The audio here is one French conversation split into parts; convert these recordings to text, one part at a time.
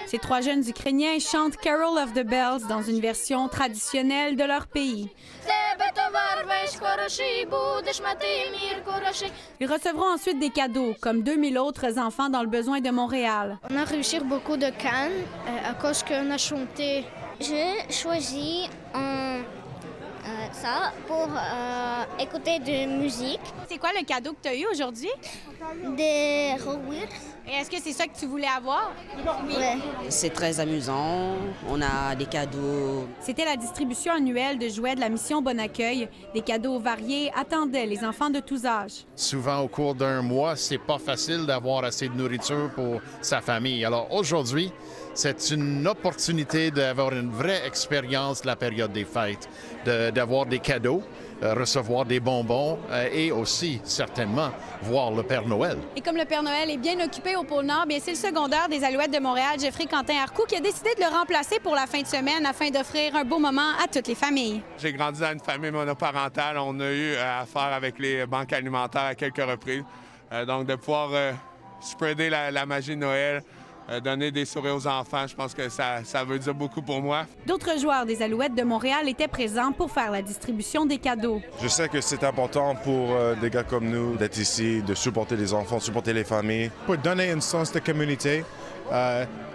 Ces trois jeunes Ukrainiens chantent Carol of the Bells dans une version traditionnelle de leur pays. Ils recevront ensuite des cadeaux, comme 2000 autres enfants dans le besoin de Montréal. On a réussi beaucoup de cannes à cause qu'on a chanté. J'ai choisi ça pour écouter de musique. C'est quoi le cadeau que tu as eu aujourd'hui? Des Hot Et est-ce que c'est ça que tu voulais avoir? Oui. C'est très amusant. On a des cadeaux. C'était la distribution annuelle de jouets de la mission Bon Accueil. Des cadeaux variés attendaient les enfants de tous âges. Souvent, au cours d'un mois, c'est pas facile d'avoir assez de nourriture pour sa famille. Alors aujourd'hui, c'est une opportunité d'avoir une vraie expérience de la période des fêtes, d'avoir des cadeaux, recevoir des bonbons et aussi, certainement, voir le Père Noël. Et comme le Père Noël est bien occupé au pôle Nord, bien c'est le secondaire des Alouettes de Montréal, Jeffrey Quentin-Arcou, qui a décidé de le remplacer pour la fin de semaine afin d'offrir un beau moment à toutes les familles. J'ai grandi dans une famille monoparentale. On a eu affaire avec les banques alimentaires à quelques reprises. Donc, de pouvoir spreader la magie de Noël, donner des sourires aux enfants, je pense que ça veut dire beaucoup pour moi. D'autres joueurs des Alouettes de Montréal étaient présents pour faire la distribution des cadeaux. Je sais que c'est important pour des gars comme nous d'être ici, de supporter les enfants, supporter les familles. Pour donner un sens de communauté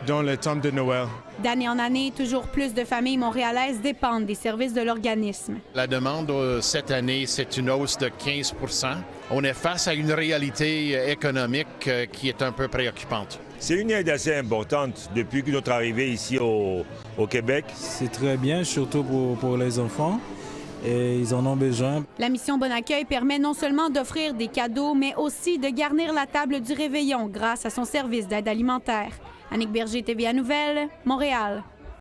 dans le temps de Noël. D'année en année, toujours plus de familles montréalaises dépendent des services de l'organisme. La demande cette année, c'est une hausse de 15 %. On est face à une réalité économique qui est un peu préoccupante. C'est une aide assez importante depuis notre arrivée ici au Québec. C'est très bien, surtout pour les enfants. Et ils en ont besoin. La mission Bon Accueil permet non seulement d'offrir des cadeaux, mais aussi de garnir la table du réveillon grâce à son service d'aide alimentaire. Annick Berger, TVA Nouvelles, Montréal.